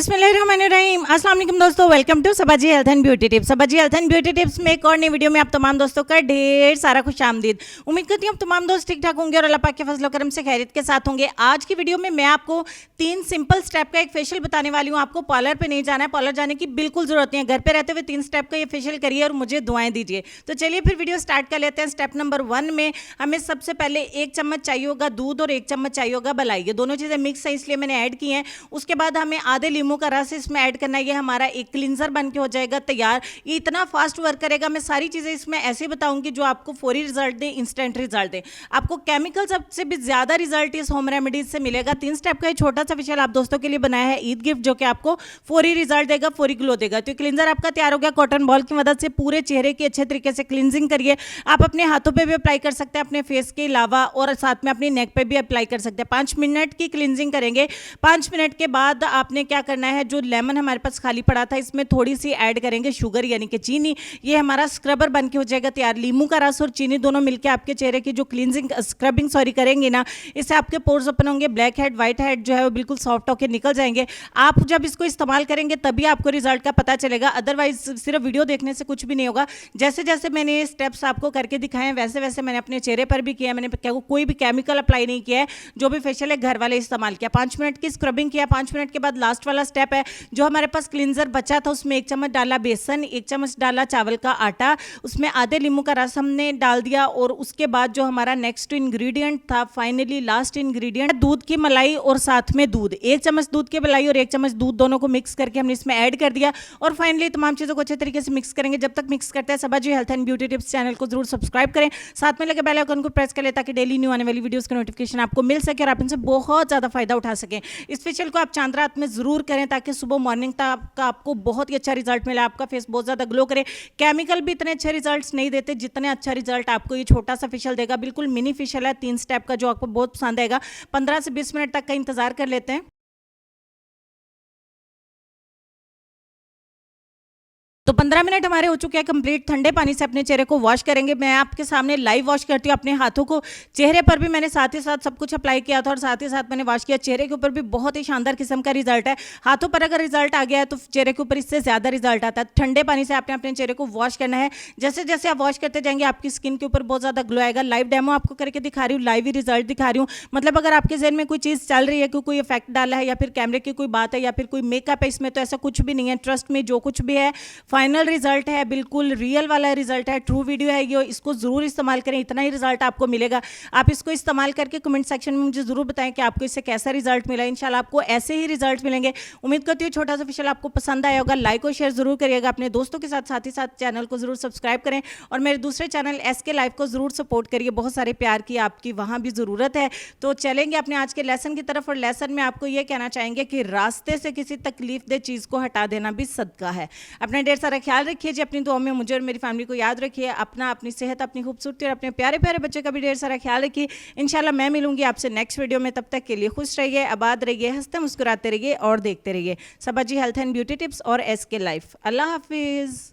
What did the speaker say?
बिस्मिल्लाहिर्रहमानिर्रहीम। अस्सलाम वालेकुम दोस्तों, welcome to Sabaji health and beauty tips. Sabaji health and beauty tips में एक और नई वीडियो में आप तमाम दोस्तों का ढेर सारा खुशामदीद। उम्मीद करती हूँ आप तमाम दोस्त ठीक ठाक होंगे और अल्लाह पाक के फजल करम से खैरियत के साथ होंगे। आज की वीडियो में मैं आपको 3 सिंपल स्टेप का एक फेशियल बताने वाली हूँ। आपको पार्लर पे नहीं जाना है, पार्लर जाने की बिल्कुल जरूरत नहीं है। घर पे रहते हुए 3 स्टेप का ये फेशियल करिए और मुझे दुआएं दीजिए। तो चलिए फिर वीडियो स्टार्ट कर लेते हैं। स्टेप नंबर 1 में हमें सबसे पहले 1 चम्मच चाहिए होगा दूध और 1 चम्मच चाहिए होगा मलाई। ये दोनों चीज़ें मिक्स है इसलिए मैंने ऐड की हैं। उसके बाद हमें आधे लींबू का रस इसमें ऐड करना है। ये हमारा एक क्लींजर बन के हो जाएगा तैयार। ये इतना फास्ट वर्क करेगा। मैं सारी चीज़ें इसमें ऐसे बताऊंगी जो आपको फौरी रिजल्ट दे, इंस्टेंट रिजल्ट दे। आपको केमिकल सबसे भी ज़्यादा रिजल्ट इस होम रेमेडीज से मिलेगा। 3 स्टेप का ये छोटा सा फेशियल आप दोस्तों के लिए बनाया है ईद गिफ्ट, जो कि आपको फौरी रिजल्ट देगा, फौरी ग्लो देगा। तो क्लींजर आपका तैयार हो गया। कॉटन बॉल की मदद से पूरे चेहरे की अच्छे तरीके से क्लींजिंग करिए। आप अपने हाथों पे भी अप्लाई कर सकते हैं अपने फेस के अलावा, और साथ में अपनी नेक पे भी अप्लाई कर सकते हैं। 5 मिनट की क्लींजिंग करेंगे। 5 मिनट के बाद आपने क्या करना है, जो लेमन हमारे पास खाली पड़ा था इसमें थोड़ी सी ऐड करेंगे शुगर यानी कि चीनी। ये हमारा स्क्रबर बन के हो जाएगा तैयार। लींबू का रस और चीनी दोनों मिलकर आपके चेहरे की जो क्लींजिंग स्क्रबिंग करेंगे ना, इससे आपके पोर्स ओपन होंगे। ब्लैक हेड व्हाइट हेड जो है वो बिल्कुल सॉफ्ट होकर निकल जाएंगे। आप जब इसको इस्तेमाल करेंगे तभी आपको रिजल्ट का पता चलेगा, अदरवाइज सिर्फ वीडियो देखने से कुछ भी नहीं होगा। जैसे जैसे मैंने ये स्टेप्स आपको करके दिखाए हैं वैसे वैसे मैंने अपने चेहरे पर भी किया। मैंने कोई भी केमिकल अप्लाई नहीं किया है। जो भी फेशियल है घर वाले इस्तेमाल किया। 5 मिनट की स्क्रबिंग किया। 5 मिनट के बाद लास्ट वाला स्टेप है, जो हमारे पास क्लींजर बचा था उसमें 1 चम्मच डाला बेसन, 1 चम्मच डाला चावल का आटा, उसमें आधे लींबू का रस हमने डाल दिया। और उसके बाद जो हमारा नेक्स्ट इंग्रेडिएंट था, फाइनली लास्ट इंग्रेडिएंट, दूध की मलाई और साथ में दूध। 1 चम्मच दूध की मलाई और 1 चम्मच दूध दोनों को मिक्स करके हमने इसमें ऐड कर दिया। और फाइनली तमाम चीज़ों को अच्छे तरीके से मिक्स करेंगे। जब तक मिक्स करते हैं Sabaji health and beauty tips channel को जरूर सब्सक्राइब करें, साथ में लगे बेल आइकन को प्रेस कर लें ताकि डेली न्यू आने वाली वीडियोस का नोटिफिकेशन आपको मिल सके और आप इनसे बहुत ज़्यादा फायदा उठा सकें। इस फेशियल को आप चांद रात में जरूर करें ताकि सुबह मॉर्निंग तक आपको बहुत ही अच्छा रिजल्ट मिला, आपका फेस बहुत ज़्यादा ग्लो करे। केमिकल भी इतने अच्छे रिजल्ट्स नहीं देते जितने अच्छा रिजल्ट आपको ये छोटा सा फेशियल देगा। बिल्कुल मिनी फेशियल है 3 स्टेप का, जो आपको बहुत पसंद आएगा। 15 से 20 मिनट तक का इंतजार कर लेते हैं। तो 15 मिनट हमारे हो चुके हैं कंप्लीट। ठंडे पानी से अपने चेहरे को वॉश करेंगे। मैं आपके सामने लाइव वॉश करती हूँ अपने हाथों को। चेहरे पर भी मैंने साथ ही साथ सब कुछ अप्लाई किया था और साथ ही साथ मैंने वॉश किया। चेहरे के ऊपर भी बहुत ही शानदार किस्म का रिजल्ट है। हाथों पर अगर रिजल्ट आ गया है तो चेहरे के ऊपर इससे ज़्यादा रिजल्ट आता है। ठंडे पानी से आपने अपने चेहरे को वॉश करना है। जैसे जैसे आप वॉश करते जाएंगे आपकी स्किन के ऊपर बहुत ज़्यादा ग्लो आएगा। लाइव डेमो आपको करके दिखा रही हूँ, लाइव ही रिजल्ट दिखा रही हूँ। मतलब अगर आपके जहन में कोई चीज़ चल रही है कि कोई इफेक्ट डाला है या फिर कैमरे की कोई बात है या फिर कोई मेकअप है इसमें, तो ऐसा कुछ भी नहीं है। ट्रस्ट में जो कुछ भी है फाइनल रिजल्ट है, बिल्कुल रियल वाला रिजल्ट है, ट्रू वीडियो है ये। इसको जरूर इस्तेमाल करें, इतना ही रिजल्ट आपको मिलेगा। आप इसको इस्तेमाल करके कमेंट सेक्शन में मुझे जरूर बताएं कि आपको इससे कैसा रिजल्ट मिला। इंशाल्लाह आपको ऐसे ही रिजल्ट मिलेंगे। उम्मीद करती हूँ छोटा सा फेशियल आपको पसंद आया होगा। लाइक और शेयर जरूर करिएगा अपने दोस्तों के साथ ही साथ चैनल को जरूर सब्सक्राइब करें और मेरे दूसरे चैनल SK लाइफ को जरूर सपोर्ट करिए। बहुत सारे प्यार की आपकी वहाँ भी ज़रूरत है। तो चलेंगे अपने आज के लेसन की तरफ। और लेसन में आपको ये कहना चाहेंगे कि रास्ते से किसी तकलीफ दे चीज़ को हटा देना भी सदका है। अपना ढेर सारा ख्याल रखिए जी। अपनी दुआ में मुझे और मेरी फैमिली को याद रखिए। अपनी सेहत, अपनी खूबसूरती और अपने प्यारे प्यारे बच्चे का भी ढेर सारा ख्याल रखिए। इंशाल्लाह मैं मिलूंगी आपसे नेक्स्ट वीडियो में। तब तक के लिए खुश रहिए, आबाद रहिए, हंसते मुस्कुराते रहिए और देखते रहिए सबाजी हेल्थ एंड ब्यूटी टिप्स और SK लाइफ। अल्लाह हाफिज़।